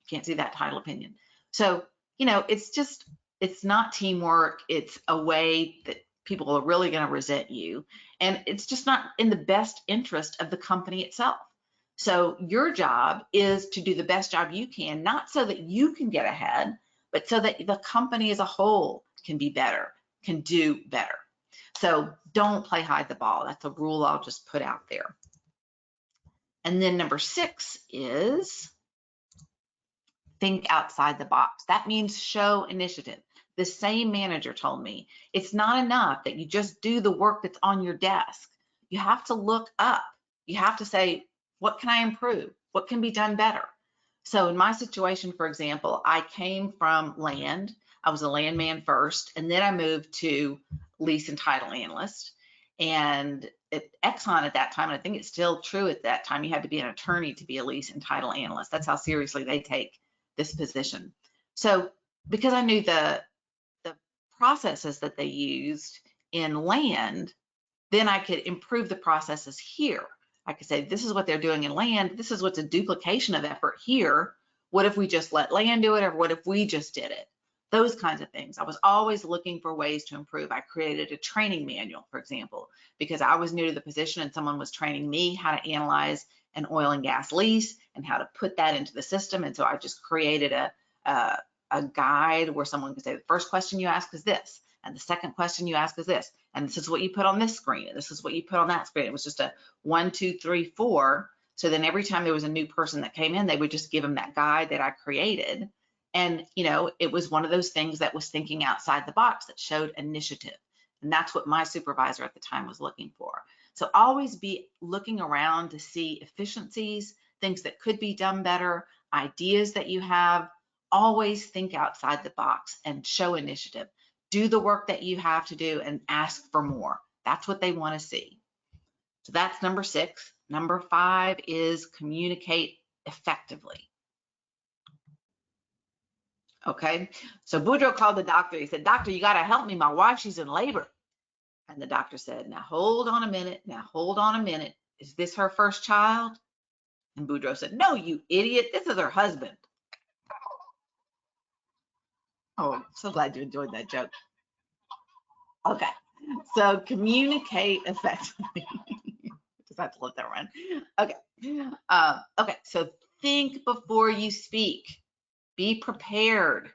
can't see that title opinion. So, it's not teamwork. It's a way that people are really going to resent you. And it's just not in the best interest of the company itself. So your job is to do the best job you can, not so that you can get ahead, but so that the company as a whole can be better, can do better. So don't play hide the ball. That's a rule I'll just put out there. And then number 6 is think outside the box. That means show initiative. The same manager told me it's not enough that you just do the work that's on your desk. You have to look up. You have to say, what can I improve? What can be done better? So in my situation, for example, I came from land. I was a landman first, and then I moved to lease and title analyst. And at Exxon at that time, and I think it's still true at that time, you had to be an attorney to be a lease and title analyst. That's how seriously they take this position. So because I knew the processes that they used in land, then I could improve the processes here. I could say, this is what they're doing in land. This is what's a duplication of effort here. What if we just let land do it? Or what if we just did it? Those kinds of things. I was always looking for ways to improve. I created a training manual, for example, because I was new to the position and someone was training me how to analyze an oil and gas lease and how to put that into the system. And so I just created a guide where someone could say, the first question you ask is this, and the second question you ask is this, and this is what you put on this screen, and this is what you put on that screen. It was just a 1, 2, 3, 4. So then every time there was a new person that came in, they would just give them that guide that I created. And, it was one of those things that was thinking outside the box, that showed initiative. And that's what my supervisor at the time was looking for. So always be looking around to see efficiencies, things that could be done better, ideas that you have. Always think outside the box and show initiative. Do the work that you have to do and ask for more. That's what they want to see. So that's number 6. Number 5 is communicate effectively. Okay, so Boudreaux called the doctor. He said, "Doctor, you got to help me. My wife, she's in labor." And the doctor said, "Now hold on a minute. Now hold on a minute. Is this her first child?" And Boudreaux said, "No, you idiot. This is her husband." Oh, I'm so glad you enjoyed that joke. Okay, so communicate effectively. Just have to let that run. Okay. Okay, so think before you speak. Be prepared.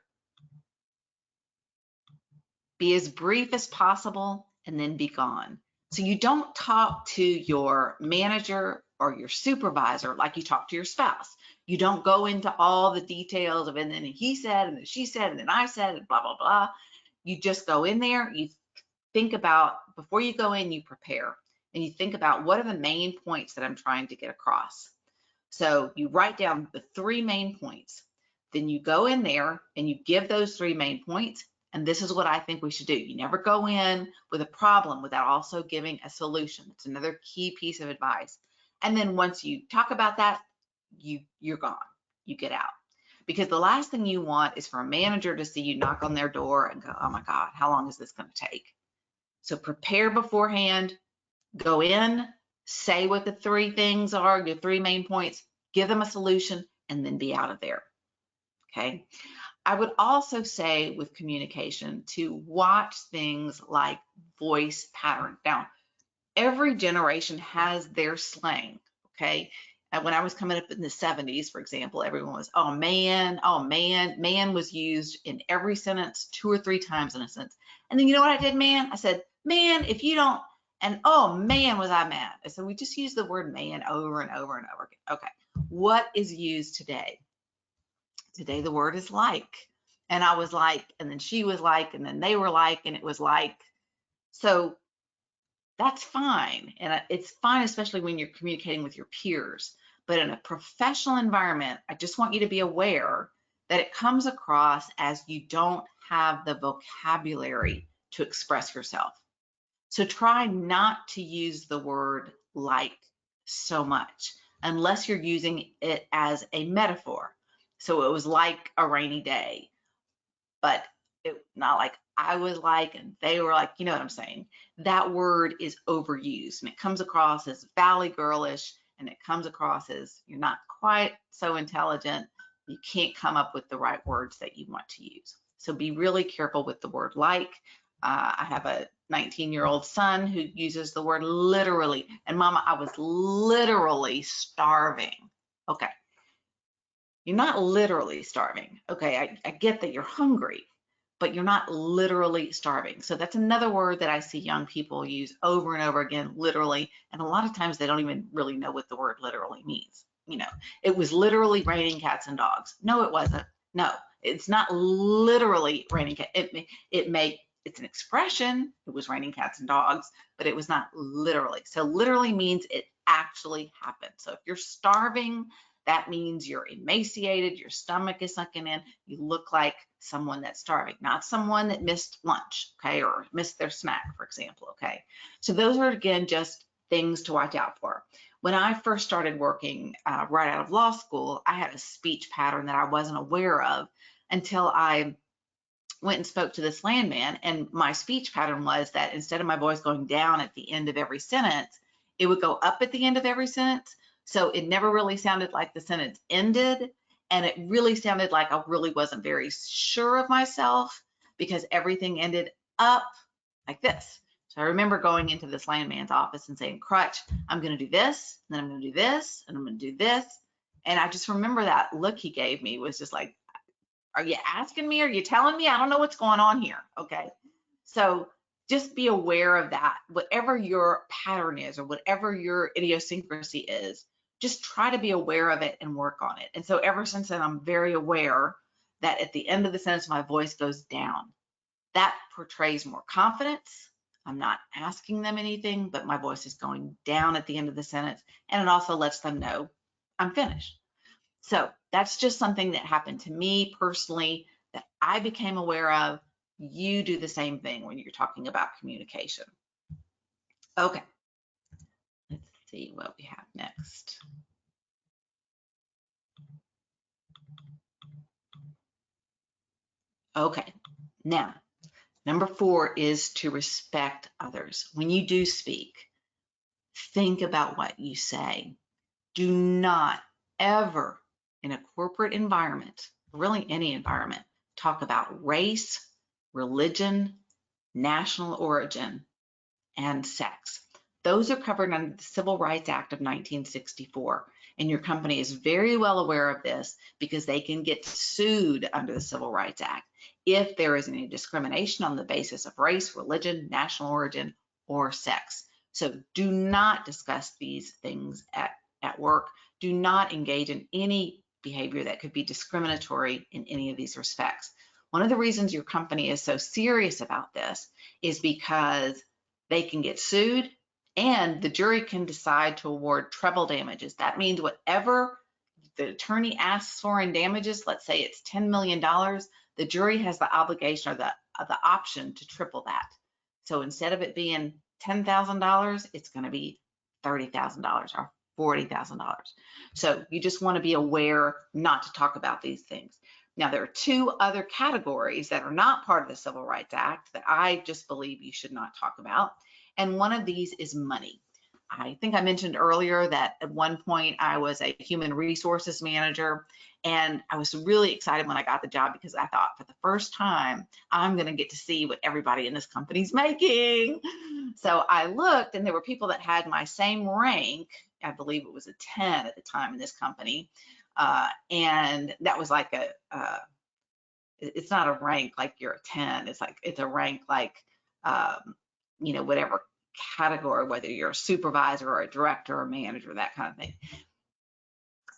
Be as brief as possible and then be gone. So you don't talk to your manager or your supervisor like you talk to your spouse. You don't go into all the details of, and then he said, and then she said, and then I said, and blah, blah, blah. You just go in there, you think about, before you go in, you prepare, and you think about what are the main points that I'm trying to get across. So you write down the 3 main points. Then you go in there and you give those 3 main points. And this is what I think we should do. You never go in with a problem without also giving a solution. It's another key piece of advice. And then once you talk about that, you're gone. You get out. Because the last thing you want is for a manager to see you knock on their door and go, "Oh my God, how long is this going to take?" So prepare beforehand, go in, say what the 3 things are, your 3 main points, give them a solution, and then be out of there. Okay. I would also say with communication to watch things like voice pattern. Now, every generation has their slang, okay? And when I was coming up in the 70s, for example, everyone was, "Oh man, oh man." Man was used in every sentence 2 or 3 times in a sentence. And then you know what I did, man? I said, "Man, if you don't," and "Oh man, was I mad." I said, we just use the word man over and over and over again. Okay, what is used today? Today the word is like, and I was like, and then she was like, and then they were like, and it was like. So that's fine, and it's fine, especially when you're communicating with your peers. But in a professional environment, I just want you to be aware that it comes across as you don't have the vocabulary to express yourself. So try not to use the word like so much unless you're using it as a metaphor. So it was like a rainy day, but it not like I was like and they were like, you know what I'm saying? That word is overused and it comes across as valley girlish, and it comes across as you're not quite so intelligent. You can't come up with the right words that you want to use. So be really careful with the word like. I have a 19-year-old son who uses the word literally. And Mama, I was literally starving. Okay. You're not literally starving. Okay, I get that you're hungry, but you're not literally starving. So that's another word that I see young people use over and over again, literally. And a lot of times they don't even really know what the word literally means. You know, it was literally raining cats and dogs. No, it wasn't. No, it's not literally raining cats. It's an expression. It was raining cats and dogs, but it was not literally. So literally means it actually happened. So if you're starving, that means you're emaciated, your stomach is sunken in, you look like someone that's starving, not someone that missed lunch, okay, or missed their snack, for example, okay? So those are, again, just things to watch out for. When I first started working right out of law school, I had a speech pattern that I wasn't aware of until I went and spoke to this landman, and my speech pattern was that instead of my voice going down at the end of every sentence, it would go up at the end of every sentence. So it never really sounded like the sentence ended, and it really sounded like I really wasn't very sure of myself because everything ended up like this. So I remember going into this landman's office and saying, "Crutch, I'm going to do this, and then I'm going to do this, and I'm going to do this." And I just remember that look he gave me was just like, "Are you asking me? Are you telling me? I don't know what's going on here." Okay. So just be aware of that. Whatever your pattern is or whatever your idiosyncrasy is, just try to be aware of it and work on it. And so ever since then, I'm very aware that at the end of the sentence, my voice goes down. That portrays more confidence. I'm not asking them anything, but my voice is going down at the end of the sentence. And it also lets them know I'm finished. So that's just something that happened to me personally that I became aware of. You do the same thing when you're talking about communication. Okay, let's See what we have next. Okay, now, number 4 is to respect others. When you do speak, think about what you say. Do not ever, in a corporate environment, really any environment, talk about race, religion, national origin, and sex. Those are covered under the Civil Rights Act of 1964. And your company is very well aware of this because they can get sued under the Civil Rights Act if there is any discrimination on the basis of race, religion, national origin, or sex. So do not discuss these things at work. Do not engage in any behavior that could be discriminatory in any of these respects. One of the reasons your company is so serious about this is because they can get sued and the jury can decide to award treble damages. That means whatever the attorney asks for in damages, let's say it's $10 million, the jury has the obligation or the option to triple that. So instead of it being $10,000, it's going to be $30,000 or $40,000. So you just want to be aware not to talk about these things. Now, there are 2 other categories that are not part of the Civil Rights Act that I just believe you should not talk about. And one of these is money. I think I mentioned earlier that at one point I was a human resources manager, and I was really excited when I got the job because I thought for the first time, I'm going to get to see what everybody in this company's making. So I looked and there were people that had my same rank. I believe it was a 10 at the time in this company. And that was like it's not a rank like you're a 10. It's a rank like, whatever category, whether you're a supervisor or a director or manager, that kind of thing.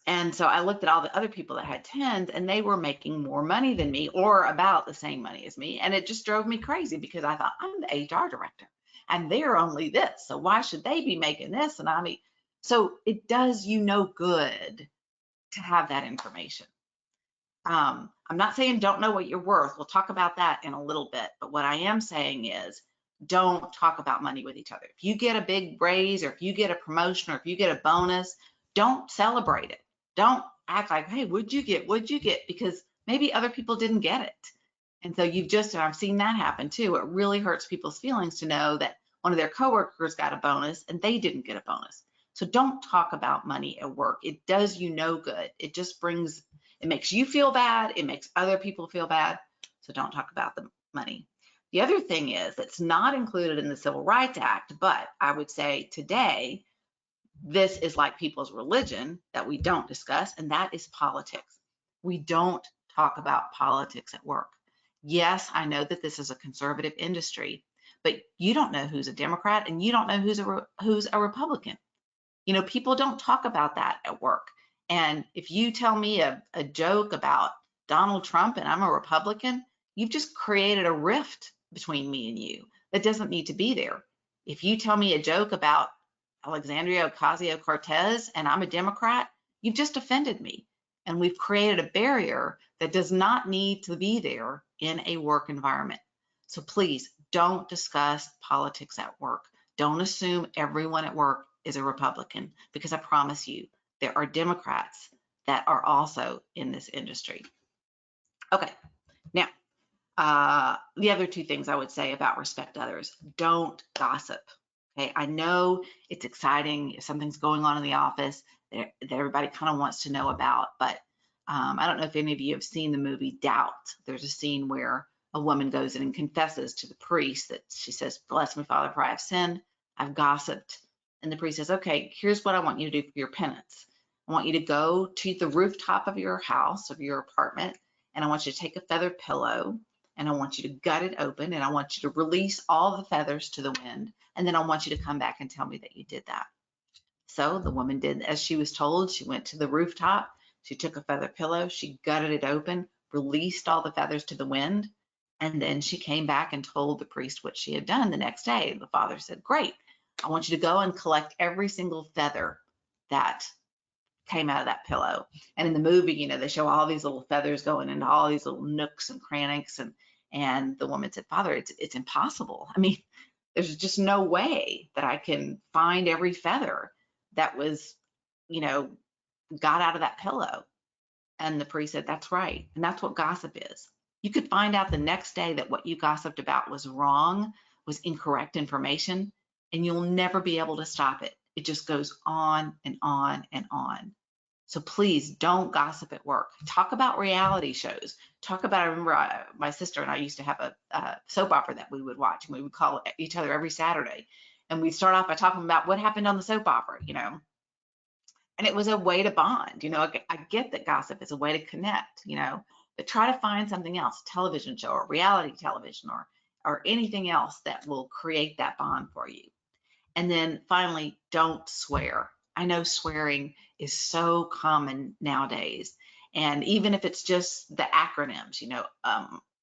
And so I looked at all the other people that had 10s and they were making more money than me or about the same money as me. And it just drove me crazy because I thought, I'm the HR director and they're only this. So why should they be making this? And so it does you no good to have that information. I'm not saying don't know what you're worth. We'll talk about that in a little bit. But what I am saying is don't talk about money with each other. If you get a big raise or if you get a promotion or if you get a bonus, don't celebrate it. Don't act like, hey, what'd you get? What'd you get? Because maybe other people didn't get it. And so and I've seen that happen too. It really hurts people's feelings to know that one of their coworkers got a bonus and they didn't get a bonus. So don't talk about money at work. It does you no good. It makes you feel bad. It makes other people feel bad. So don't talk about the money. The other thing is that's not included in the Civil Rights Act, but I would say today, this is like people's religion that we don't discuss, and that is politics. We don't talk about politics at work. Yes, I know that this is a conservative industry, but you don't know who's a Democrat and you don't know who's a Republican. People don't talk about that at work. And if you tell me a joke about Donald Trump and I'm a Republican, you've just created a rift between me and you that doesn't need to be there. If you tell me a joke about Alexandria Ocasio-Cortez and I'm a Democrat, you've just offended me. And we've created a barrier that does not need to be there in a work environment. So please don't discuss politics at work. Don't assume everyone at work is a Republican, because I promise you, there are Democrats that are also in this industry. Okay, now, the other 2 things I would say about respect others: don't gossip. Okay, I know it's exciting if something's going on in the office that everybody kind of wants to know about, but I don't know if any of you have seen the movie Doubt. There's a scene where a woman goes in and confesses to the priest that she says, "Bless me, Father, for I have sinned, I've gossiped." And the priest says, "Okay, here's what I want you to do for your penance. I want you to go to the rooftop of your house, of your apartment, and I want you to take a feather pillow, and I want you to gut it open, and I want you to release all the feathers to the wind, and then I want you to come back and tell me that you did that." So the woman did as she was told. She went to the rooftop, she took a feather pillow, she gutted it open, released all the feathers to the wind, and then she came back and told the priest what she had done the next day. The father said, "Great, I want you to go and collect every single feather that came out of that pillow." And in the movie, they show all these little feathers going into all these little nooks and crannies. And the woman said, "Father, it's impossible. I mean, there's just no way that I can find every feather." that was, you know, got out of that pillow. And the priest said, that's right. And that's what gossip is. You could find out the next day that what you gossiped about was wrong, was incorrect information, and you'll never be able to stop it. It just goes on and on and on. So please don't gossip at work. Talk about reality shows. Talk about, I remember my sister and I used to have a soap opera that we would watch, and we would call each other every Saturday. And we'd start off by talking about what happened on the soap opera, you know, and it was a way to bond. You know, I get that gossip is a way to connect, you know, but try to find something else, television show or reality television or anything else that will create that bond for you. And then finally, don't swear. I know swearing is so common nowadays. And even if it's just the acronyms, you know,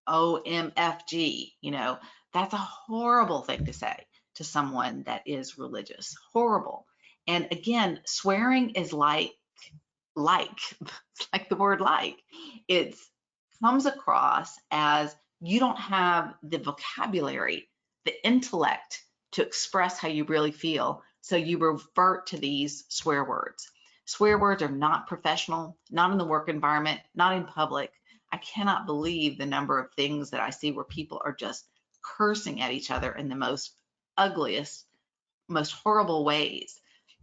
OMFG, you know, that's a horrible thing to say to someone that is religious. Horrible. And again, swearing is like, it's like the word like. It comes across as you don't have the vocabulary, the intellect to express how you really feel. So you revert to these swear words. Swear words are not professional, not in the work environment, not in public. I cannot believe the number of things that I see where people are just cursing at each other in the most ugliest, most horrible ways.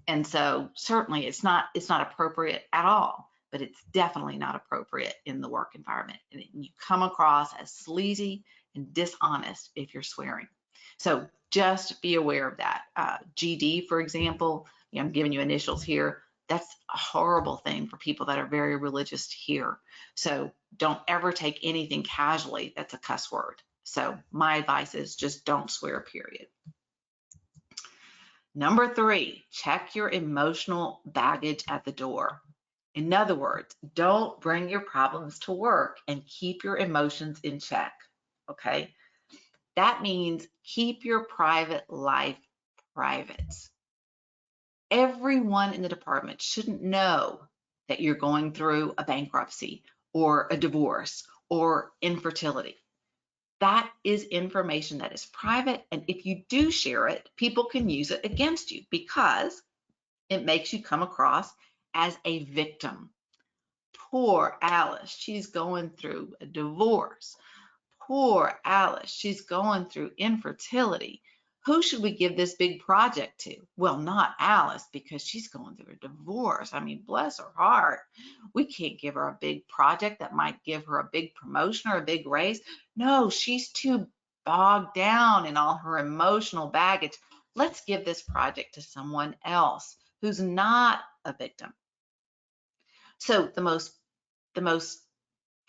And so certainly it's not appropriate at all, but it's definitely not appropriate in the work environment. And you come across as sleazy and dishonest if you're swearing. So just be aware of that. GD, for example, you know, I'm giving you initials here. That's a horrible thing for people that are very religious to hear. So don't ever take anything casually that's a cuss word. So my advice is just don't swear, period. Number 3, check your emotional baggage at the door. In other words, don't bring your problems to work and keep your emotions in check, okay? That means keep your private life private. Everyone in the department shouldn't know that you're going through a bankruptcy or a divorce or infertility. That is information that is private, and if you do share it, people can use it against you because it makes you come across as a victim. Poor Alice, she's going through a divorce. Poor Alice, she's going through infertility. Who should we give this big project to? Well, not Alice, because she's going through a divorce. I mean, bless her heart. We can't give her a big project that might give her a big promotion or a big raise. No, she's too bogged down in all her emotional baggage. Let's give this project to someone else who's not a victim. So the most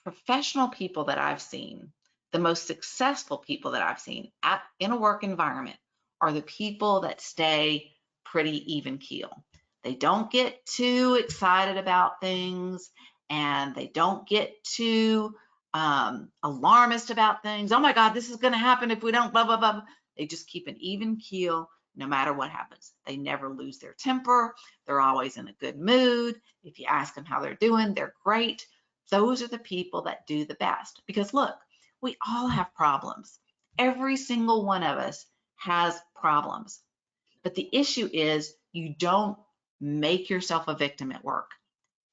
professional people that I've seen, the most successful people that I've seen in a work environment are the people that stay pretty even keel. They don't get too excited about things, and they don't get too alarmist about things. Oh my God, this is going to happen if we don't blah, blah, blah. They just keep an even keel no matter what happens. They never lose their temper. They're always in a good mood. If you ask them how they're doing, they're great. Those are the people that do the best. Because look, we all have problems. Every single one of us has problems. But the issue is you don't make yourself a victim at work.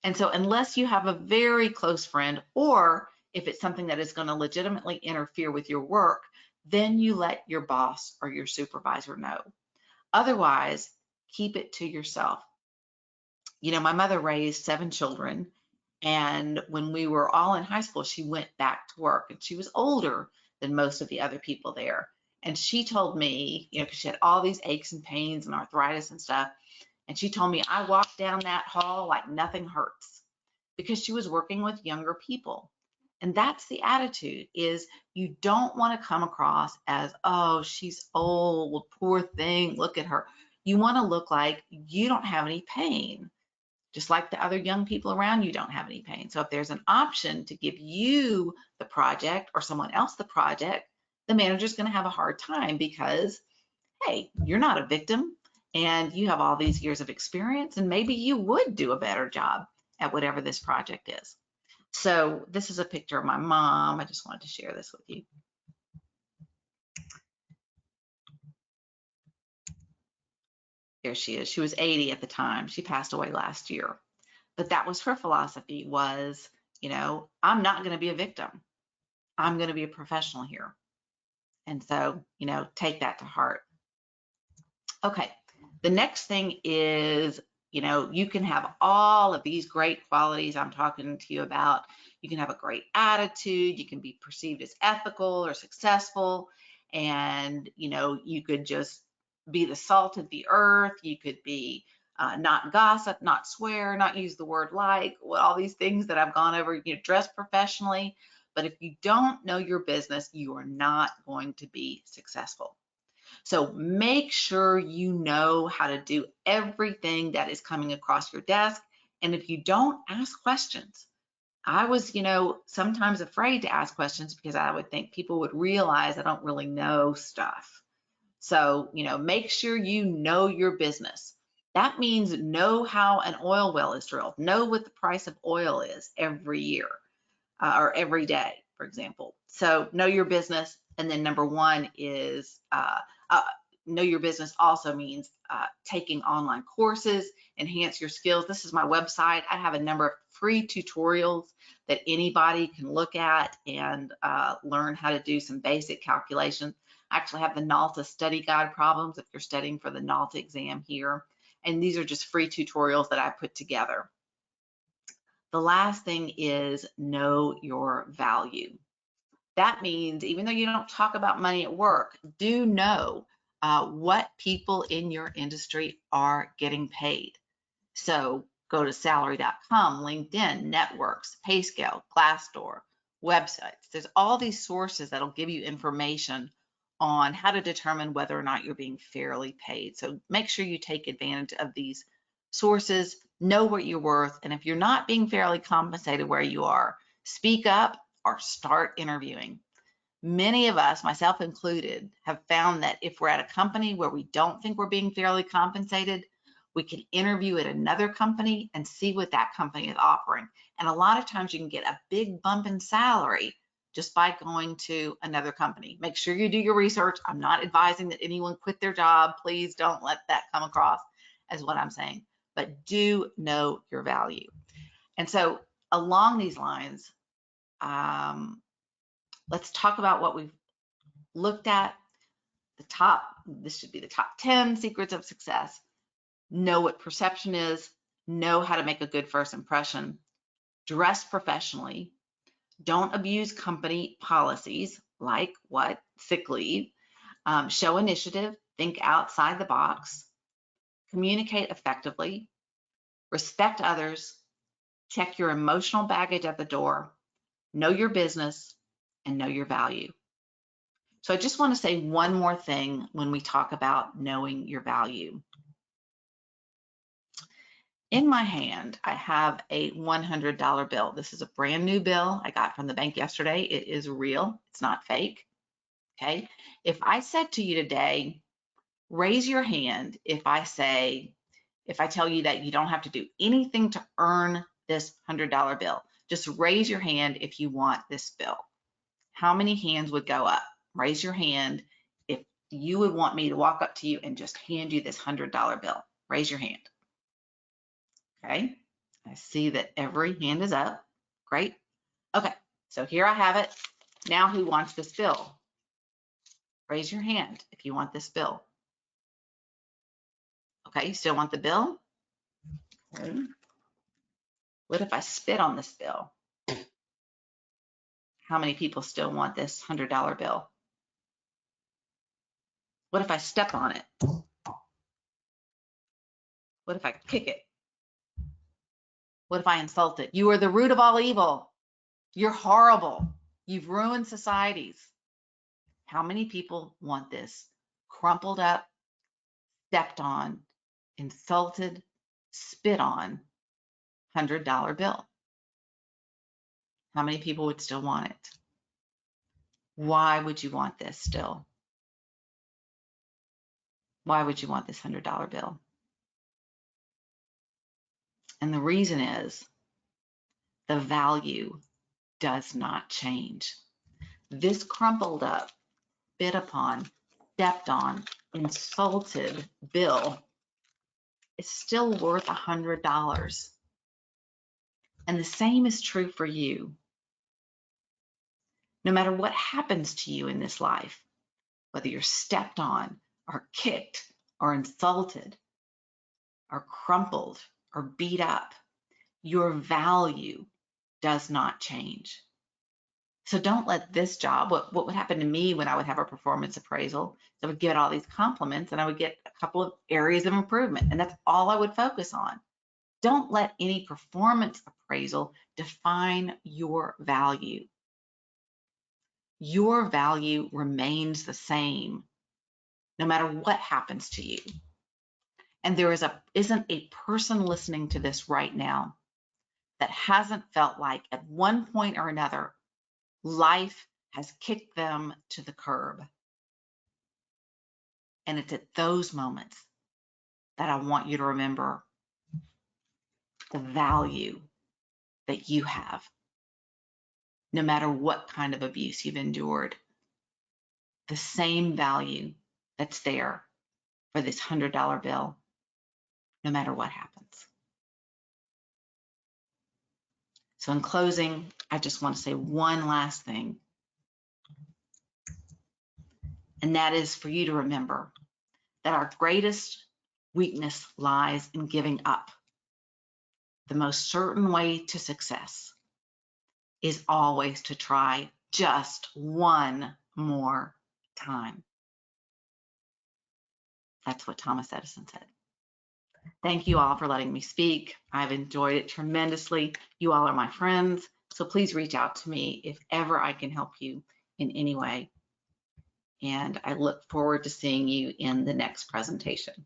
And so unless you have a very close friend, or if it's something that is going to legitimately interfere with your work, then you let your boss or your supervisor know. Otherwise, keep it to yourself. You know, my mother raised 7 children. And when we were all in high school, she went back to work, and she was older than most of the other people there. And she told me, you know, because she had all these aches and pains and arthritis and stuff. And she told me, I walked down that hall like nothing hurts, because she was working with younger people. And that's the attitude, is you don't want to come across as, oh, she's old, poor thing, look at her. You want to look like you don't have any pain, just like the other young people around you don't have any pain. So if there's an option to give you the project or someone else the project, the manager's going to have a hard time because, hey, you're not a victim and you have all these years of experience, and maybe you would do a better job at whatever this project is. So this is a picture of my mom. I just wanted to share this with you. There she is. She was 80 at the time. She passed away last year. But that was her philosophy was, I'm not going to be a victim. I'm going to be a professional here. And so, take that to heart. Okay. The next thing is, you can have all of these great qualities I'm talking to you about. You can have a great attitude. You can be perceived as ethical or successful. And, you could just be the salt of the earth. You could be not gossip, not swear, not use the word like, all these things that I've gone over, dress professionally. But if you don't know your business, you are not going to be successful. So make sure you know how to do everything that is coming across your desk. And if you don't, ask questions. I was, sometimes afraid to ask questions because I would think people would realize I don't really know stuff. So, make sure you know your business. That means know how an oil well is drilled, know what the price of oil is every year or every day, for example. So know your business. And then number one is know your business also means taking online courses, enhance your skills. This is my website. I have a number of free tutorials that anybody can look at and learn how to do some basic calculations. I actually have the NALTA study guide problems if you're studying for the NALTA exam here. And these are just free tutorials that I put together. The last thing is know your value. That means even though you don't talk about money at work, do know what people in your industry are getting paid. So go to salary.com, LinkedIn, networks, PayScale, Glassdoor, websites. There's all these sources that'll give you information on how to determine whether or not you're being fairly paid. So make sure you take advantage of these sources, know what you're worth, and if you're not being fairly compensated where you are, speak up or start interviewing. Many of us, myself included, have found that if we're at a company where we don't think we're being fairly compensated, we can interview at another company and see what that company is offering. And a lot of times you can get a big bump in salary just by going to another company. Make sure you do your research. I'm not advising that anyone quit their job. Please don't let that come across as what I'm saying, but do know your value. And so along these lines, let's talk about what we've looked at. This should be the top 10 secrets of success. Know what perception is, know how to make a good first impression, dress professionally, don't abuse company policies like what? Sick leave, show initiative, think outside the box, communicate effectively, respect others, check your emotional baggage at the door, know your business, and know your value. So I just want to say one more thing when we talk about knowing your value. In my hand, I have a $100 bill. This is a brand new bill I got from the bank yesterday. It is real, it's not fake, okay? If I said to you today, raise your hand if I tell you that you don't have to do anything to earn this $100 bill. Just raise your hand if you want this bill. How many hands would go up? Raise your hand if you would want me to walk up to you and just hand you this $100 bill. Raise your hand. Okay, I see that every hand is up. Great. Okay, so here I have it. Now who wants this bill? Raise your hand if you want this bill. Okay, you still want the bill? Okay. What if I spit on this bill? How many people still want this $100 bill? What if I step on it? What if I kick it? What if I insult it? You are the root of all evil. You're horrible. You've ruined societies. How many people want this crumpled up, stepped on, insulted, spit on $100 bill? How many people would still want it? Why would you want this still? Why would you want this $100 bill? And the reason is the value does not change. This crumpled up, spit upon, stepped on, insulted bill is still worth $100. And the same is true for you. No matter what happens to you in this life, whether you're stepped on or kicked or insulted or crumpled or beat up, your value does not change. So don't let this job, what would happen to me when I would have a performance appraisal, so I would get all these compliments and I would get a couple of areas of improvement, and that's all I would focus on. Don't let any performance appraisal define your value. Your value remains the same no matter what happens to you. And there isn't a person listening to this right now that hasn't felt like at one point or another, life has kicked them to the curb. And it's at those moments that I want you to remember the value that you have, no matter what kind of abuse you've endured. The same value that's there for this $100 bill, no matter what happens. So in closing, I just want to say one last thing. And that is for you to remember that our greatest weakness lies in giving up. The most certain way to success is always to try just one more time. That's what Thomas Edison said. Thank you all for letting me speak. I've enjoyed it tremendously. You all are my friends, so please reach out to me if ever I can help you in any way. And I look forward to seeing you in the next presentation.